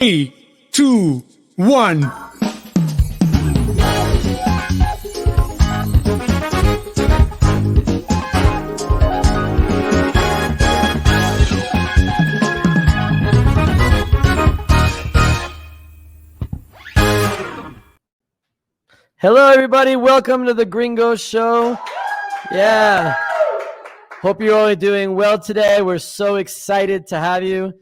3, 2, 1. Hello, everybody. Welcome to the Gringo Show. Yeah. Hope you're all doing well today. We're so excited to have you.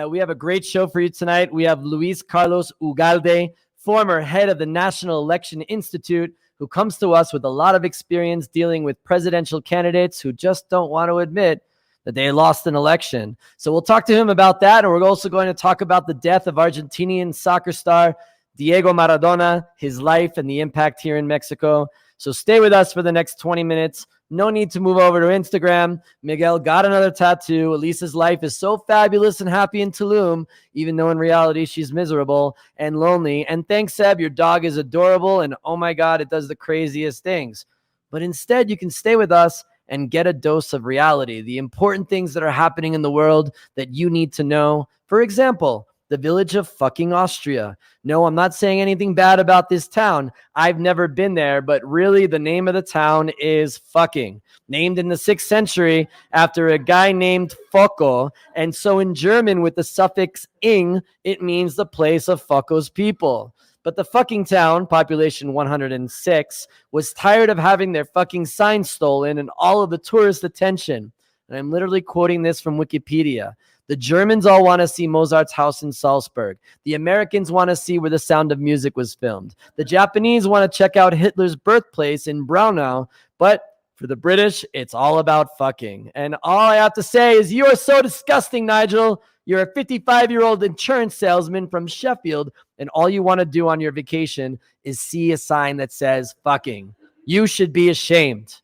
We have a great show for you tonight. We have Luis Carlos Ugalde, former head of the National Election Institute, who comes to us with a lot of experience dealing with presidential candidates who just don't want to admit that they lost an election. So we'll talk to him about that, and we're also going to talk about the death of Argentinian soccer star Diego Maradona, his life, and the impact here in Mexico. So stay with us for the next 20 minutes. No need to move over to Instagram. Miguel got another tattoo. Elisa's life is so fabulous and happy in Tulum, even though in reality she's miserable and lonely. And thanks, Seb, your dog is adorable, and oh my God, it does the craziest things. But instead, you can stay with us and get a dose of reality, the important things that are happening in the world that you need to know. For example, the village of fucking Austria. No, I'm not saying anything bad about this town. I've never been there, but really the name of the town is fucking. Named in the 6th century after a guy named Focko. And so in German with the suffix ing, it means the place of Focko's people. But the fucking town, population 106, was tired of having their fucking sign stolen and all of the tourist attention. And I'm literally quoting this from Wikipedia. The Germans all want to see Mozart's house in Salzburg. The Americans want to see where The Sound of Music was filmed. The Japanese want to check out Hitler's birthplace in Braunau. But for the British, it's all about fucking. And all I have to say is you are so disgusting, Nigel. You're a 55-year-old insurance salesman from Sheffield, and all you want to do on your vacation is see a sign that says fucking. You should be ashamed.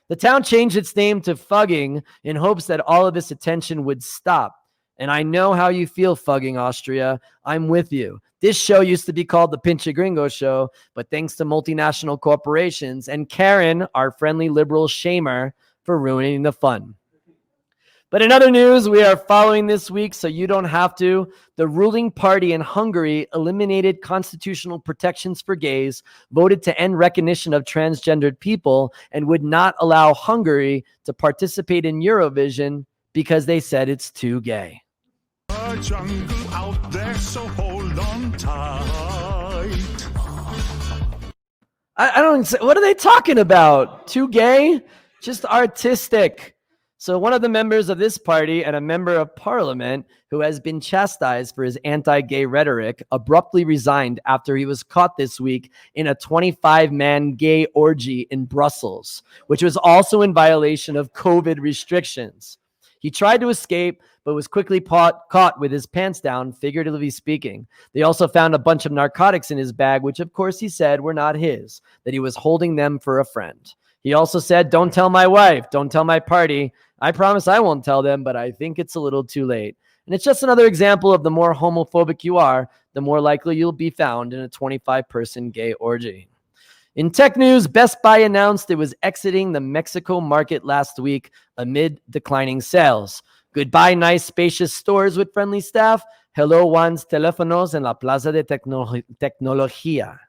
The town changed its name to Fugging in hopes that all of this attention would stop. And I know how you feel, Fugging Austria. I'm with you. This show used to be called the Pinche Gringo Show, but thanks to multinational corporations and Karen, our friendly liberal shamer, for ruining the fun. But in other news, we are following this week, so you don't have to. The ruling party in Hungary eliminated constitutional protections for gays, voted to end recognition of transgendered people, and would not allow Hungary to participate in Eurovision because they said it's too gay. A jungle out there, so hold on tight. I don't. What are they talking about? Too gay? Just artistic. So one of the members of this party and a member of parliament who has been chastised for his anti-gay rhetoric abruptly resigned after he was caught this week in a 25-man gay orgy in Brussels, which was also in violation of COVID restrictions. He tried to escape, but was quickly caught with his pants down, figuratively speaking. They also found a bunch of narcotics in his bag, which of course he said were not his, that he was holding them for a friend. He also said, "Don't tell my wife, don't tell my party. I promise I won't tell them, but I think it's a little too late." And it's just another example of the more homophobic you are, the more likely you'll be found in a 25-person gay orgy. In tech news, Best Buy announced it was exiting the Mexico market last week amid declining sales. Goodbye, nice, spacious stores with friendly staff. Hello, Juan's Teléfonos en la Plaza de Tecnología.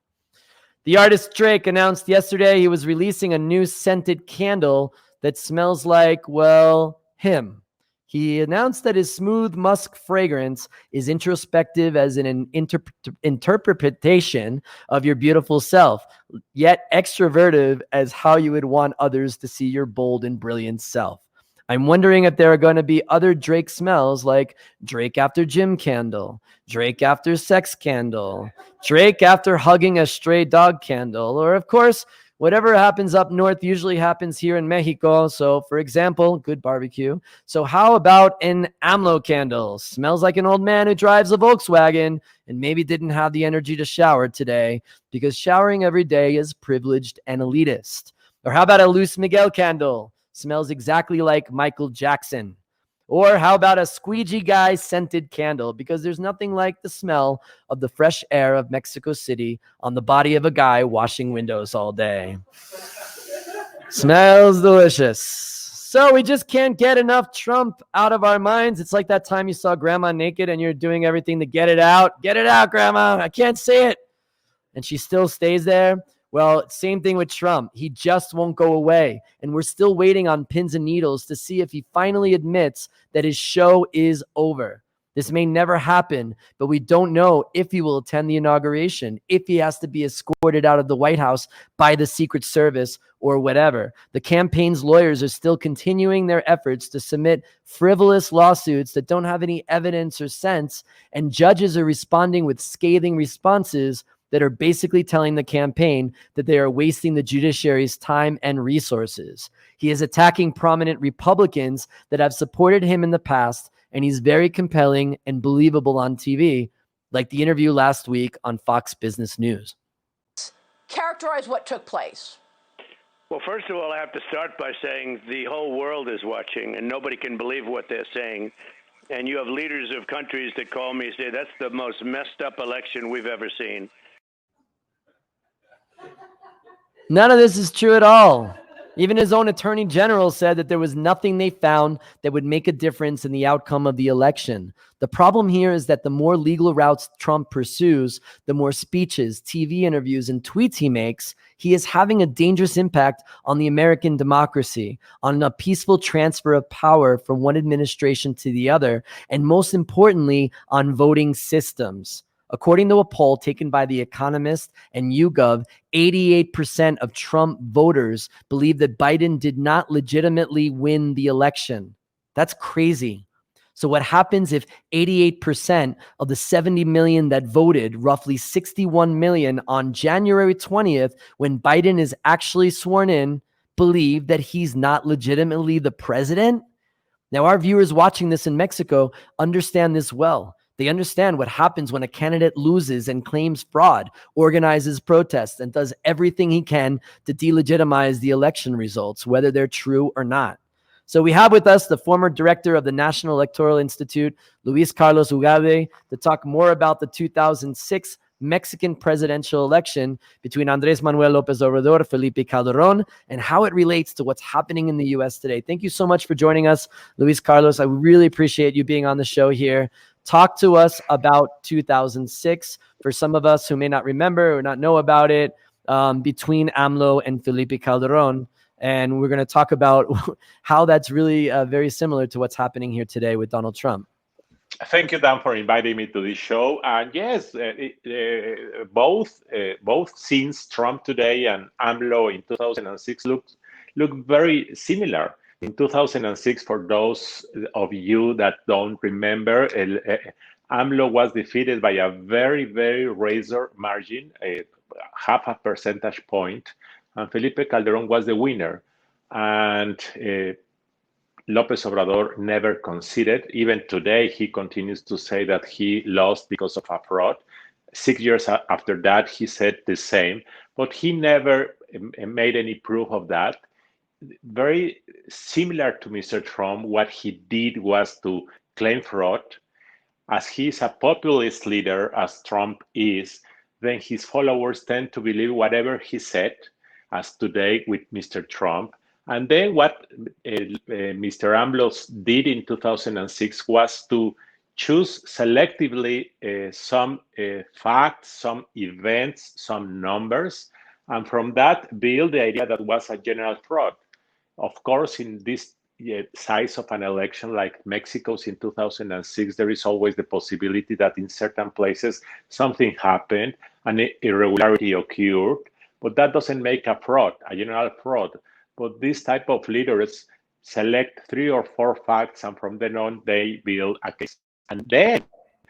The artist Drake announced yesterday he was releasing a new scented candle that smells like, well, him. He announced that his smooth musk fragrance is introspective as an interpretation of your beautiful self, yet extroverted as how you would want others to see your bold and brilliant self. I'm wondering if there are going to be other Drake smells like Drake after gym candle, Drake after sex candle, Drake after hugging a stray dog candle, or of course, whatever happens up north usually happens here in Mexico. So, for example, good barbecue. So how about an AMLO candle? Smells like an old man who drives a Volkswagen and maybe didn't have the energy to shower today because showering every day is privileged and elitist. Or how about a Luis Miguel candle? Smells exactly like Michael Jackson. Or how about a squeegee guy scented candle? Because there's nothing like the smell of the fresh air of Mexico City on the body of a guy washing windows all day. Smells delicious. So we just can't get enough Trump out of our minds. It's like that time you saw grandma naked and you're doing everything to get it out. Get it out, grandma. I can't see it. And she still stays there. Well, same thing with Trump. He just won't go away. And we're still waiting on pins and needles to see if he finally admits that his show is over. This may never happen, but we don't know if he will attend the inauguration, if he has to be escorted out of the White House by the Secret Service or whatever. The campaign's lawyers are still continuing their efforts to submit frivolous lawsuits that don't have any evidence or sense, and judges are responding with scathing responses that are basically telling the campaign that they are wasting the judiciary's time and resources. He is attacking prominent Republicans that have supported him in the past, and he's very compelling and believable on TV, like the interview last week on Fox Business News. Characterize what took place. Well, first of all, I have to start by saying the whole world is watching, and nobody can believe what they're saying. And you have leaders of countries that call me and say, that's the most messed up election we've ever seen. None of this is true at all. Even his own attorney general said that there was nothing they found that would make a difference in the outcome of the election. The problem here is that the more legal routes Trump pursues, the more speeches, TV interviews, and tweets he makes, he is having a dangerous impact on the American democracy, on a peaceful transfer of power from one administration to the other, and most importantly, on voting systems. According to a poll taken by The Economist and YouGov, 88% of Trump voters believe that Biden did not legitimately win the election. That's crazy. So what happens if 88% of the 70 million that voted, roughly 61 million on January 20th, when Biden is actually sworn in, believe that he's not legitimately the president? Now, our viewers watching this in Mexico understand this well. They understand what happens when a candidate loses and claims fraud, organizes protests, and does everything he can to delegitimize the election results, whether they're true or not. So we have with us the former director of the National Electoral Institute, Luis Carlos Ugarte, to talk more about the 2006 Mexican presidential election between Andrés Manuel López Obrador, Felipe Calderón, and how it relates to what's happening in the U.S. today. Thank you so much for joining us, Luis Carlos. I really appreciate you being on the show here. Talk to us about 2006 for some of us who may not remember or not know about it, between AMLO and Felipe Calderón. And we're going to talk about how that's really very similar to what's happening here today with Donald Trump. Thank you, Dan, for inviting me to this show. And yes, both scenes, Trump today and AMLO in 2006, look very similar. In 2006, for those of you that don't remember, AMLO was defeated by a very, very razor margin, half a percentage point, and Felipe Calderón was the winner. And López Obrador never conceded. Even today, he continues to say that he lost because of a fraud. 6 years after that, he said the same, but he never made any proof of that. Very similar to Mr. Trump, what he did was to claim fraud. As he's a populist leader, as Trump is, then his followers tend to believe whatever he said, as today with Mr. Trump. And then what Mr. AMLO did in 2006 was to choose selectively some facts, some events, some numbers, and from that build the idea that was a general fraud. Of course, in this size of an election like Mexico's in 2006, there is always the possibility that in certain places something happened, an irregularity occurred, but that doesn't make a fraud, a general fraud. But this type of leaders select 3 or 4 facts, and from then on, they build a case. And then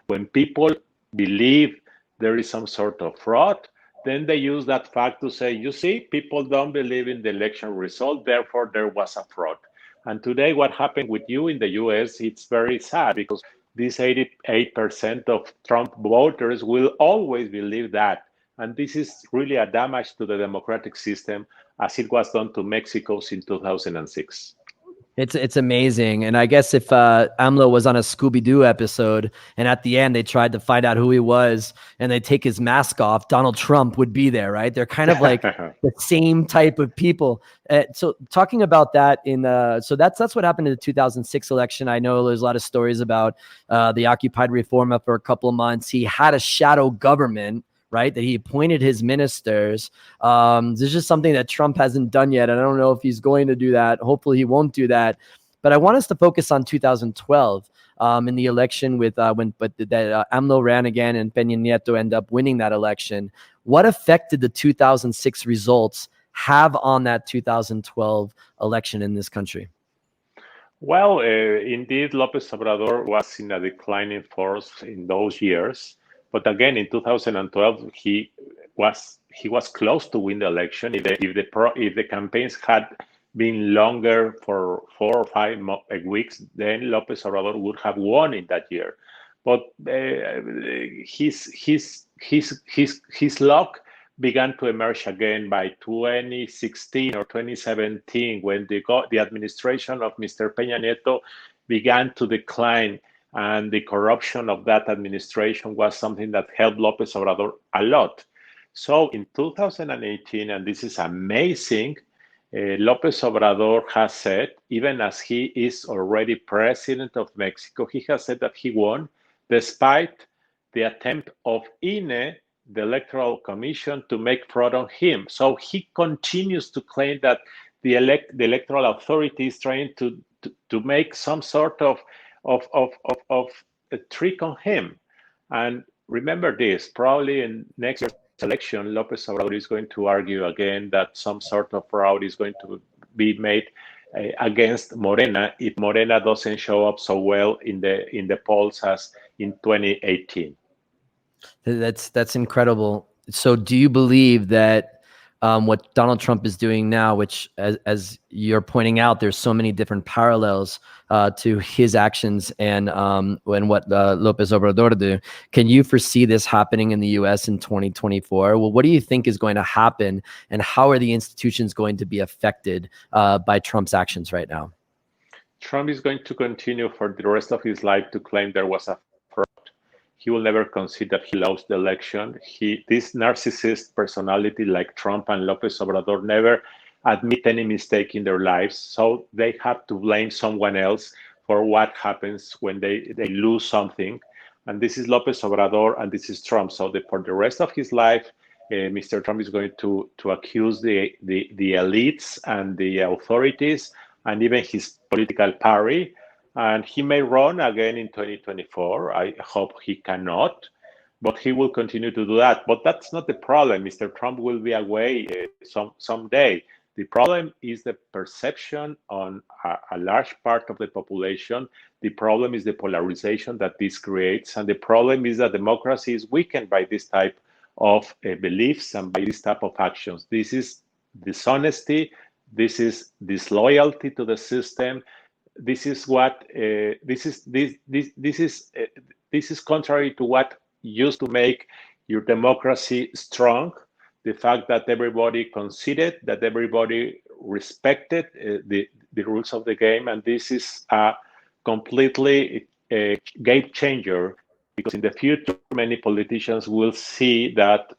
when people believe there is some sort of fraud, then they use that fact to say, you see, people don't believe in the election result, therefore there was a fraud. And today what happened with you in the US, it's very sad because these 88% of Trump voters will always believe that. And this is really a damage to the democratic system as it was done to Mexico's in 2006. It's amazing. And I guess if AMLO was on a Scooby-Doo episode and at the end they tried to find out who he was and they take his mask off, Donald Trump would be there, right? They're kind of like the same type of people. So talking about that so that's what happened in the 2006 election. I know there's a lot of stories about the Occupied Reforma for a couple of months. He had a shadow government, right? That he appointed his ministers. This is just something that Trump hasn't done yet. And I don't know if he's going to do that. Hopefully he won't do that. But I want us to focus on 2012 in the election with AMLO ran again and Peña Nieto ended up winning that election. What effect did the 2006 results have on that 2012 election in this country? Well, indeed, López Obrador was in a declining force in those years. But again, in 2012, he was close to win the election. If the campaigns had been longer for 4 or 5 weeks, then López Obrador would have won in that year. But his luck began to emerge again by 2016 or 2017, when the administration of Mr. Peña Nieto began to decline. And the corruption of that administration was something that helped López Obrador a lot. So in 2018, and this is amazing, López Obrador has said, even as he is already president of Mexico, he has said that he won despite the attempt of INE, the Electoral Commission, to make fraud on him. So he continues to claim that the electoral authority is trying to make some sort of a trick on him. And remember this, probably in next year's election, López Obrador is going to argue again that some sort of fraud is going to be made against Morena if Morena doesn't show up so well in the polls as in 2018. That's incredible. So do you believe that what Donald Trump is doing now, which as you're pointing out, there's so many different parallels to his actions and what López Obrador do. Can you foresee this happening in the U.S. in 2024? Well, what do you think is going to happen, and how are the institutions going to be affected by Trump's actions right now? Trump is going to continue for the rest of his life to claim there was a fraud. He will never concede that he lost the election. This narcissist personality like Trump and López Obrador never admit any mistake in their lives. So they have to blame someone else for what happens when they lose something. And this is López Obrador and this is Trump. So for the rest of his life, Mr. Trump is going to accuse the elites and the authorities and even his political party. And he may run again in 2024. I hope he cannot, but he will continue to do that. But that's not the problem. Mr. Trump will be away someday. The problem is the perception on a large part of the population. The problem is the polarization that this creates. And the problem is that democracy is weakened by this type of beliefs and by this type of actions. This is dishonesty. This is disloyalty to the system. This is contrary to what used to make your democracy strong. The fact that everybody conceded, that everybody respected the rules of the game, and this is a completely game changer, because in the future many politicians will see that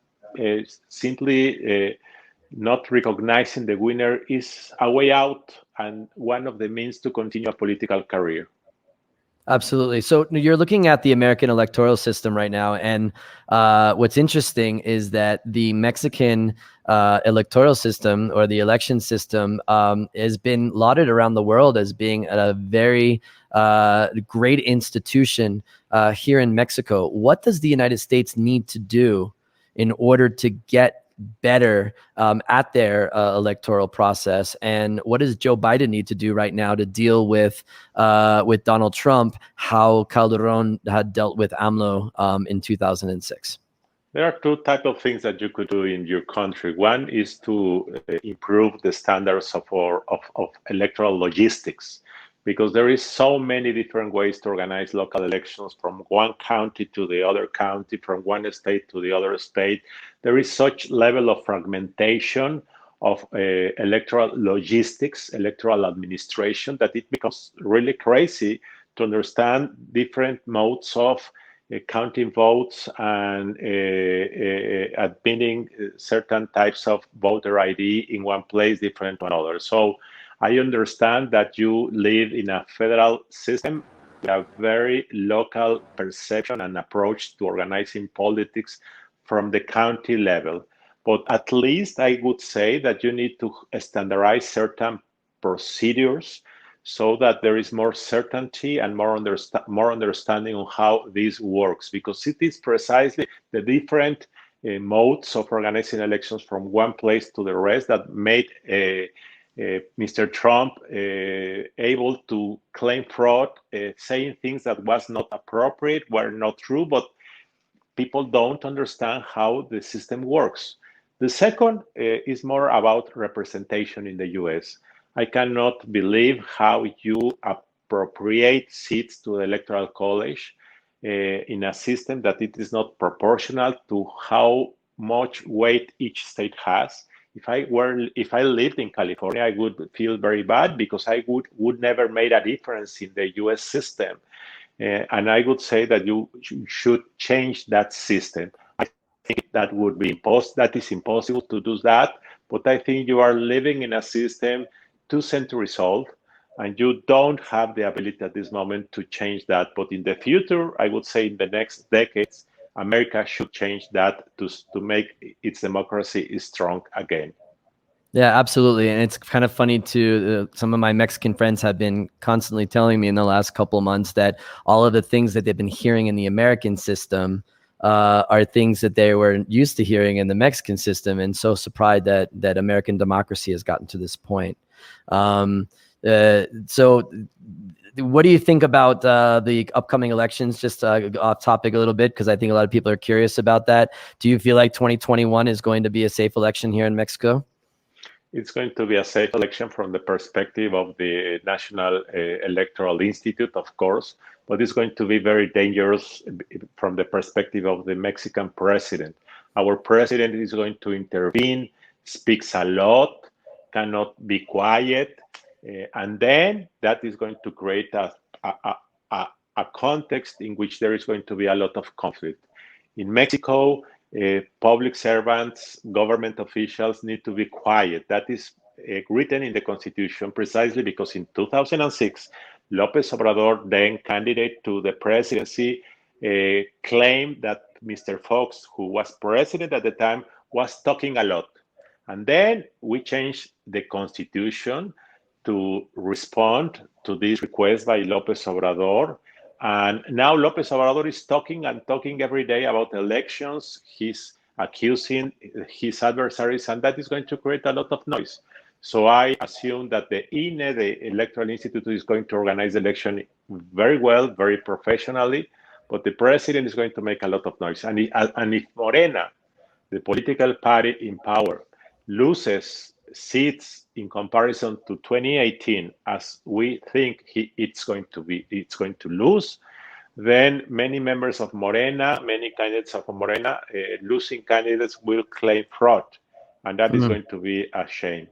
simply not recognizing the winner is a way out and one of the means to continue a political career. Absolutely. So you're looking at the American electoral system right now, and what's interesting is that the Mexican electoral system, or the election system, has been lauded around the world as being a very great institution here in Mexico. What does the United States need to do in order to get better at their electoral process, and what does Joe Biden need to do right now to deal with Donald Trump, how Calderon had dealt with AMLO in 2006? There are two types of things that you could do in your country. One is to improve the standards of electoral logistics, because there is so many different ways to organize local elections, from one county to the other county, from one state to the other state. There is such level of fragmentation of electoral logistics, electoral administration, that it becomes really crazy to understand different modes of counting votes and admitting certain types of voter ID in one place different to another. So I understand that you live in a federal system with a very local perception and approach to organizing politics from the county level. But at least I would say that you need to standardize certain procedures so that there is more certainty and more understanding on how this works, because it is precisely the different modes of organizing elections from one place to the rest that made Mr. Trump able to claim fraud, saying things that was not appropriate, were not true, but people don't understand how the system works. The second is more about representation in the US. I cannot believe how you appropriate seats to the Electoral College in a system that it is not proportional to how much weight each state has. If I lived in California, I would feel very bad because I would never made a difference in the US system. And I would say that you should change that system. I think that would be that is impossible to do that, but I think you are living in a system 2 centuries old, and you don't have the ability at this moment to change that. But in the future, I would say in the next decades, America should change that to make its democracy strong again. Yeah, absolutely. And it's kind of funny too. Some of my Mexican friends have been constantly telling me in the last couple of months that all of the things that they've been hearing in the American system are things that they were used to hearing in the Mexican system, and so surprised that American democracy has gotten to this point. So what do you think about the upcoming elections? Just off topic a little bit, because I think a lot of people are curious about that. Do you feel like 2021 is going to be a safe election here in Mexico? It's going to be a safe election from the perspective of the National Electoral Institute, of course, but it's going to be very dangerous from the perspective of the Mexican president. Our president is going to intervene, speaks a lot, cannot be quiet, and then that is going to create a context in which there is going to be a lot of conflict. In Mexico, public servants, government officials need to be quiet. That is written in the Constitution precisely because in 2006, López Obrador, then candidate to the presidency, claimed that Mr. Fox, who was president at the time, was talking a lot. And then we changed the Constitution to respond to this request by López Obrador. And now López Obrador is talking and talking every day about elections. He's accusing his adversaries, and that is going to create a lot of noise. So I assume that the INE, the Electoral Institute, is going to organize the election very well, very professionally, but the president is going to make a lot of noise. And if Morena, the political party in power, loses seats in comparison to 2018, as we think it's going to lose, then many members of Morena, many candidates of Morena, losing candidates will claim fraud, and that is going to be a shame.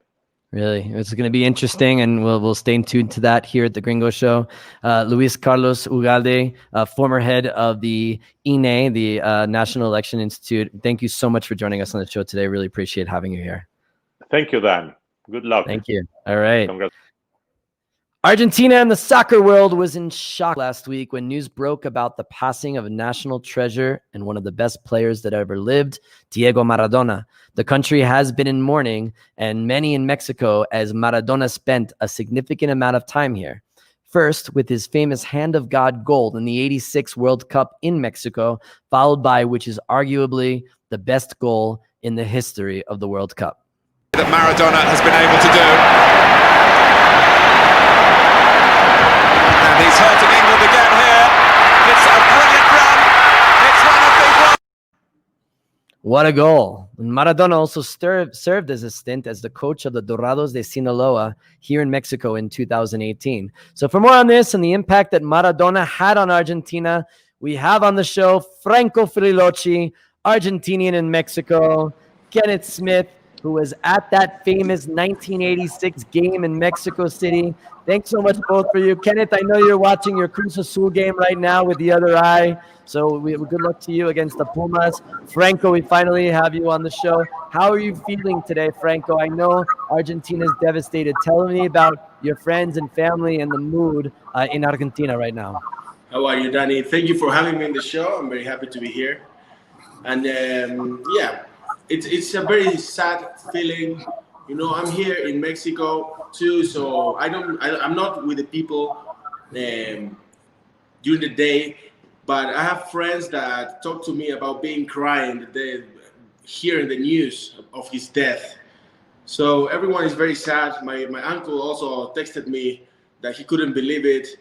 Really, it's going to be interesting, and we'll stay tuned to that here at the Gringo Show. Luis Carlos Ugalde, former head of the INE, the National Election Institute. Thank you so much for joining us on the show today. Really appreciate having you here. Thank you, Dan. Good luck. Thank you. All right. Congrats. Argentina and the soccer world was in shock last week when news broke about the passing of a national treasure and one of the best players that ever lived, Diego Maradona. The country has been in mourning, and many in Mexico, as Maradona spent a significant amount of time here. First, with his famous Hand of God goal in the '86 World Cup in Mexico, followed by which is arguably the best goal in the history of the World Cup. That Maradona has been able to do. And he's hurting England again here. It's a brilliant run. It's one of the one. What a goal. Maradona also served as a stint as the coach of the Dorados de Sinaloa here in Mexico in 2018. So for more on this and the impact that Maradona had on Argentina, we have on the show Franco Frilocci, Argentinian in Mexico, Kenneth Smith, who was at that famous 1986 game in Mexico City. Thanks so much, both for you. Kenneth, I know you're watching your Cruz Azul game right now with the other eye, so good luck to you against the Pumas. Franco, we finally have you on the show. How are you feeling today, Franco? I know Argentina's devastated. Tell me about your friends and family and the mood in Argentina right now. How are you, Danny? Thank you for having me in the show. I'm very happy to be here. And yeah, it's a very sad feeling. You know, I'm here in Mexico too, so I'm not with the people during the day, but I have friends that talk to me about being crying the day hearing the news of his death. So everyone is very sad. My uncle also texted me that he couldn't believe it.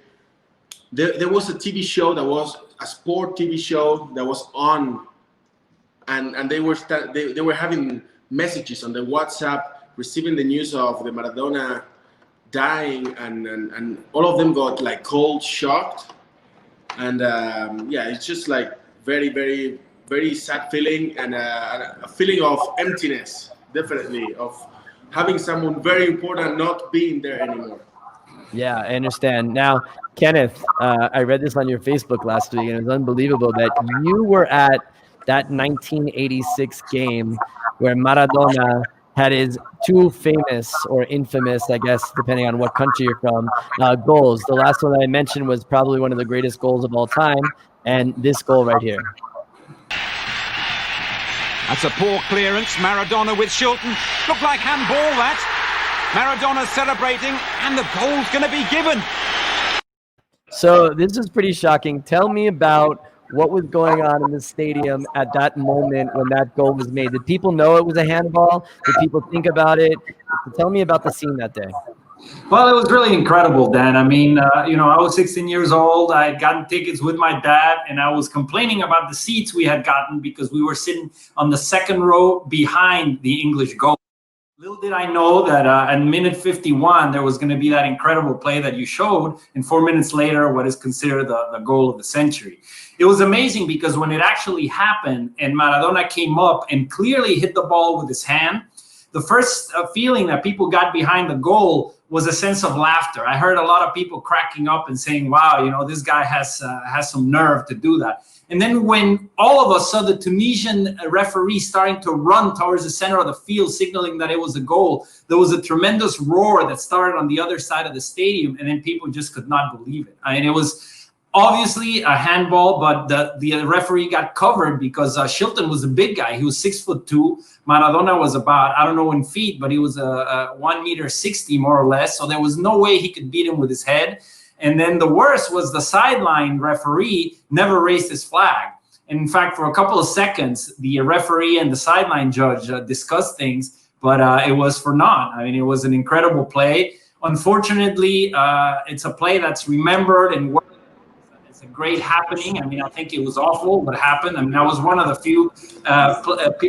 There was a TV show that was a sport TV show that was on, and they were having messages on the WhatsApp, receiving the news of the Maradona dying, and all of them got like cold shocked, and yeah, it's just like very, very, very sad feeling, and a feeling of emptiness, definitely, of having someone very important not being there anymore. Yeah, I understand. Now, Kenneth, I read this on your Facebook last week, and it was unbelievable that you were at that 1986 game where Maradona had his two famous or infamous, I guess, depending on what country you're from, goals. The last one that I mentioned was probably one of the greatest goals of all time, and this goal right here. That's a poor clearance. Maradona with Shilton. Looked like handball, that. Maradona celebrating, and the goal's going to be given. So this is pretty shocking. Tell me about what was going on in the stadium at that moment when that goal was made. Did people know it was a handball? Did people think about it? Tell me about the scene that day. Well, it was really incredible, Dan. I mean, you know, I was 16 years old. I had gotten tickets with my dad, and I was complaining about the seats we had gotten because we were sitting on the second row behind the English goal. Little did I know that at minute 51, there was going to be that incredible play that you showed, and 4 minutes later, what is considered the goal of the century. It was amazing because when it actually happened and Maradona came up and clearly hit the ball with his hand, the first feeling that people got behind the goal was a sense of laughter. I heard a lot of people cracking up and saying, wow, you know, this guy has some nerve to do that. And then when all of us saw the Tunisian referee starting to run towards the center of the field, signaling that it was a goal, there was a tremendous roar that started on the other side of the stadium, and then people just could not believe it. I mean, it was obviously a handball, but the referee got covered because Shilton was a big guy. He was 6'2". Maradona was about, I don't know in feet, but he was 1.60 meters more or less. So there was no way he could beat him with his head. And then the worst was the sideline referee never raised his flag. And in fact, for a couple of seconds, the referee and the sideline judge discussed things, but it was for naught. I mean, it was an incredible play. Unfortunately, it's a play that's remembered and it's a great happening. I mean, I think it was awful what happened. I mean, I was one of the few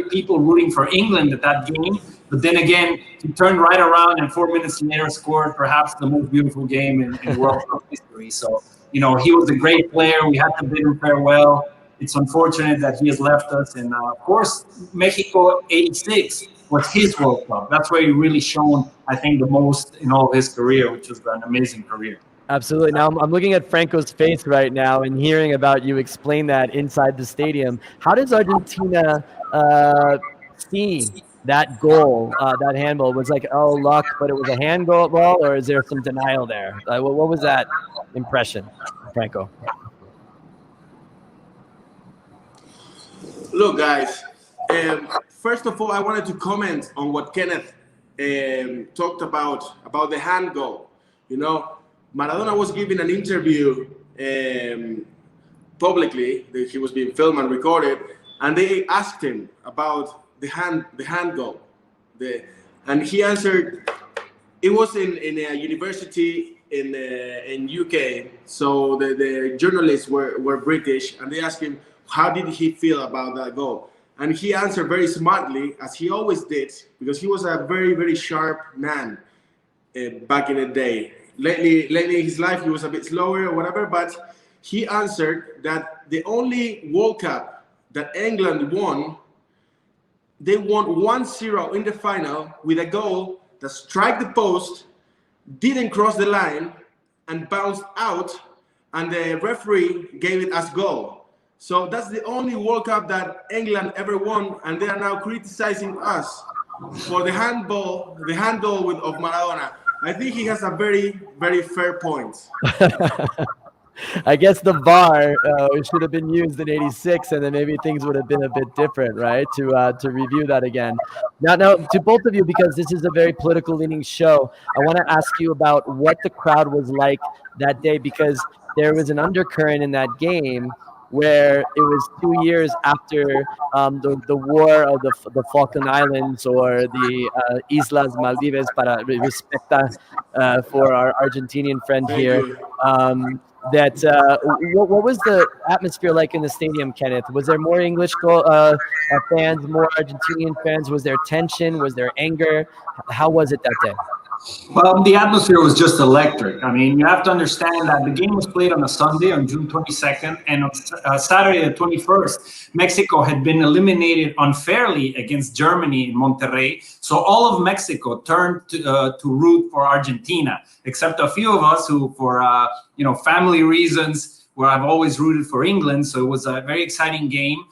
people rooting for England at that game. But then again, he turned right around and 4 minutes later scored perhaps the most beautiful game in World Cup history. So, you know, he was a great player. We had to bid him farewell. It's unfortunate that he has left us. And, of course, Mexico 86 was his World Cup. That's where he really shone, I think, the most in all of his career, which was an amazing career. Absolutely. Now, I'm looking at Franco's face right now and hearing about you explain that inside the stadium. How does Argentina see that goal, that handball? Was like, oh, luck, but it was a hand ball, or is there some denial there? What was that impression, Franco? Look, guys, first of all, I wanted to comment on what Kenneth talked about the hand goal. You know, Maradona was giving an interview publicly. He was being filmed and recorded, and they asked him about the hand goal, and he answered. It was in a university in UK. So the journalists were British, and they asked him how did he feel about that goal, and he answered very smartly, as he always did, because he was a very, very sharp man back in the day. Lately in his life, he was a bit slower or whatever, but he answered that the only World Cup that England won they won 1-0 in the final with a goal that struck the post, didn't cross the line, and bounced out, and the referee gave it as goal. So that's the only World Cup that England ever won, and they are now criticizing us for the handball of Maradona. I think he has a very, very fair point. I guess the VAR should have been used in '86, and then maybe things would have been a bit different, right? To review that again. Now, to both of you, because this is a very political-leaning show, I want to ask you about what the crowd was like that day, because there was an undercurrent in that game where it was 2 years after the war of the Falkland Islands, or the Islas Maldives, para respecta, for our Argentinian friend Thank here. you. What was the atmosphere like in the stadium, Kenneth? Was there more English fans, more Argentinian fans? Was there tension? Was there anger? How was it that day? Well, the atmosphere was just electric. I mean, you have to understand that the game was played on a Sunday, on June 22nd, and on Saturday the 21st, Mexico had been eliminated unfairly against Germany in Monterrey. So all of Mexico turned to root for Argentina, except a few of us who, for family reasons, where I've always rooted for England. So it was a very exciting game.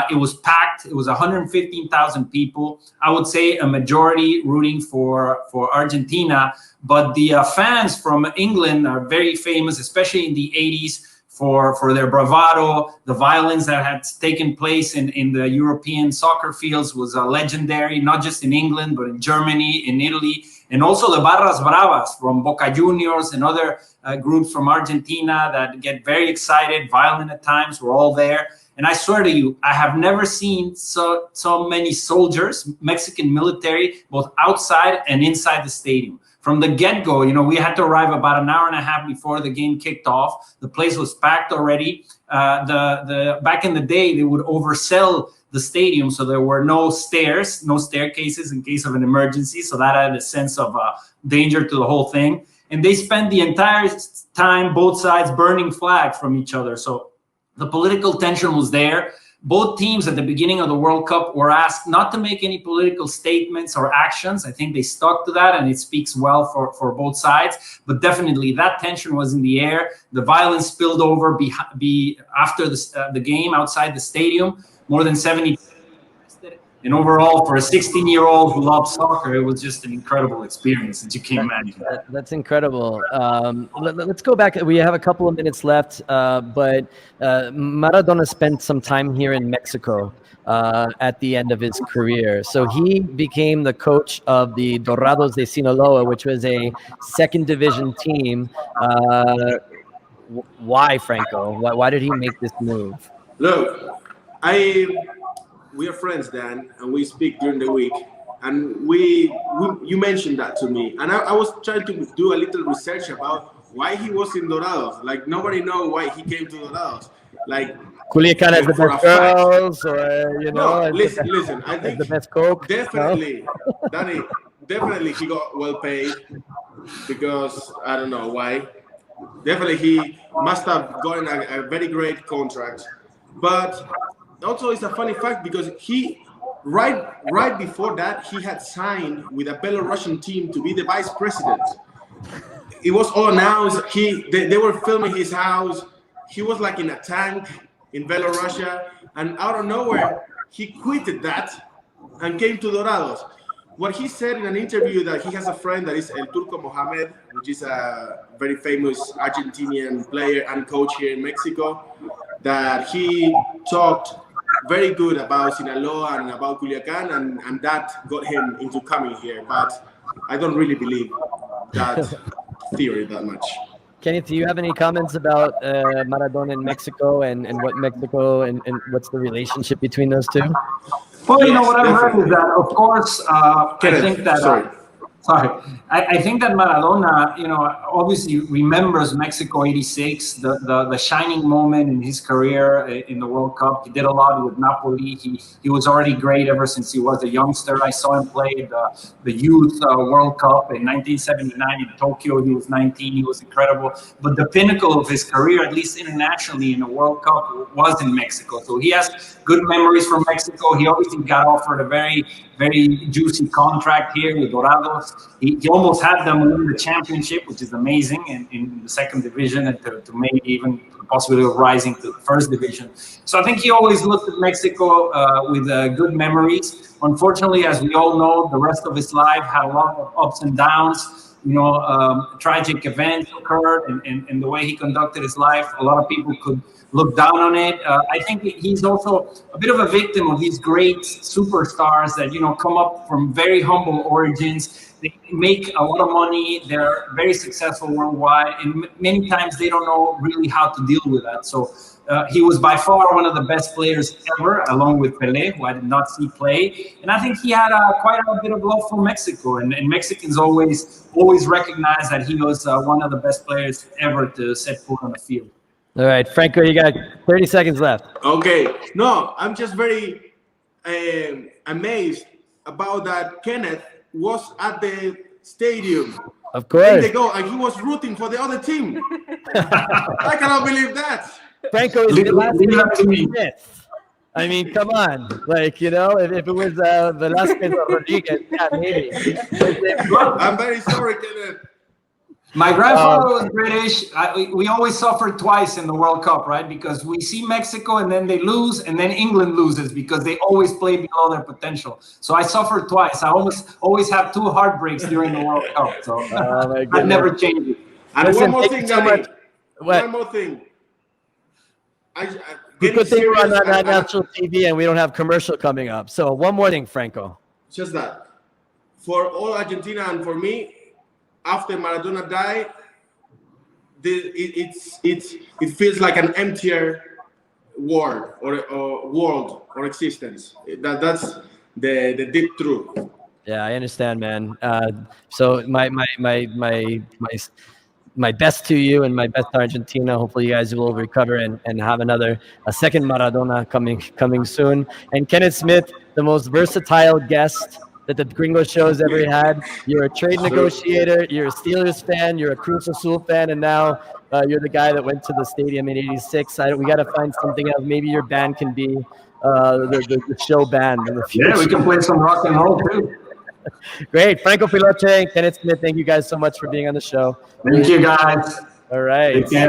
It was packed. It was 115,000 people. I would say a majority rooting for Argentina. But the fans from England are very famous, especially in the 80s, for their bravado. The violence that had taken place in the European soccer fields was legendary, not just in England, but in Germany, in Italy, and also the Barras Bravas from Boca Juniors and other groups from Argentina that get very excited, violent at times. We're all there. And I swear to you, I have never seen so many soldiers, Mexican military, both outside and inside the stadium. From the get-go, we had to arrive about an hour and a half before the game kicked off. The place was packed already. Back in the day, they would oversell the stadium, so there were no stairs, no staircases in case of an emergency. So that added a sense of danger to the whole thing. And they spent the entire time, both sides, burning flags from each other. So the political tension was there. Both teams at the beginning of the World Cup were asked not to make any political statements or actions. I think they stuck to that, and it speaks well for both sides. But definitely that tension was in the air. The violence spilled over after the game outside the stadium. More than 70 arrested. And overall, for a 16-year-old who loves soccer, it was just an incredible experience, as you can imagine. That's incredible. Let's go back. We have a couple of minutes left, but Maradona spent some time here in Mexico at the end of his career. So he became the coach of the Dorados de Sinaloa, which was a second division team. Why, Franco? Why did he make this move? Look, we are friends, Dan, and we speak during the week. And you mentioned that to me, and I was trying to do a little research about why he was in Dorados. Like, nobody knows why he came to Dorados. Like, Culiacan has the best girls, or no, listen. I think the best coke. Definitely, no? Danny. Definitely, he got well paid because I don't know why. Definitely, he must have gotten a very great contract, but. Also, it's a funny fact because he, right before that, he had signed with a Belarusian team to be the vice president. It was all announced. They were filming his house. He was like in a tank in Belarus, and out of nowhere, he quitted that and came to Dorados. What he said in an interview that he has a friend that is El Turco Mohamed, which is a very famous Argentinian player and coach here in Mexico, that he talked very good about Sinaloa and about Culiacan, and that got him into coming here. But I don't really believe that theory that much. Kenneth, do you have any comments about Maradona in Mexico and what Mexico and what's the relationship between those two? Well, what I've heard is that, of course, I think that Sorry. I think that Maradona, obviously remembers Mexico '86, the shining moment in his career in the World Cup. He did a lot with Napoli. He was already great ever since he was a youngster. I saw him play the Youth World Cup in 1979 in Tokyo. He was 19. He was incredible. But the pinnacle of his career, at least internationally in the World Cup, was in Mexico. So he has good memories from Mexico. He obviously got offered a very, very juicy contract here with Dorados. He almost had them win the championship, which is amazing, in the second division, and to maybe even the possibility of rising to the first division. So I think he always looked at Mexico with good memories. Unfortunately, as we all know, the rest of his life had a lot of ups and downs. Tragic events occurred, and the way he conducted his life, a lot of people could look down on it. I think he's also a bit of a victim of these great superstars that, come up from very humble origins. They make a lot of money. They're very successful worldwide, and many times they don't know really how to deal with that. So he was by far one of the best players ever, along with Pelé, who I did not see play. And I think he had quite a bit of love for Mexico, and Mexicans always recognize that he was one of the best players ever to set foot on the field. All right, Franco, you got 30 seconds left. Okay. No, I'm just very amazed about that. Kenneth was at the stadium. Of course. And they go, and he was rooting for the other team. I cannot believe that. Franco is the last name Smith. I mean, come on. Like, if it was Velasquez or Rodriguez, yeah, maybe. I'm very sorry, Kenneth. My grandfather was British. We always suffered twice in the World Cup, right? Because we see Mexico and then they lose, and then England loses because they always play below their potential. So I suffered twice. I always have two heartbreaks during the World Cup. So I've never changed it. And Listen, one more thing, Danny. What? One more thing. Good thing we're on national TV and we don't have commercial coming up. So one more thing, Franco. Just that. For all Argentina and for me, after Maradona died, it feels like an emptier world or existence. That's the deep truth. Yeah, I understand, man. So my best to you and my best to Argentina. Hopefully you guys will recover and have a second Maradona coming soon. And Kenneth Smith, the most versatile guest that the Gringo Show has ever had. You're a trade negotiator, you're a Steelers fan, you're a Cruz Azul fan, and now you're the guy that went to the stadium in '86. We got to find something else. Maybe your band can be the show band in the future. Yeah, we can play some rock and roll too. Great. Franco Pilote, Kenneth Smith, thank you guys so much for being on the show. Thank you, guys. All right. Take care.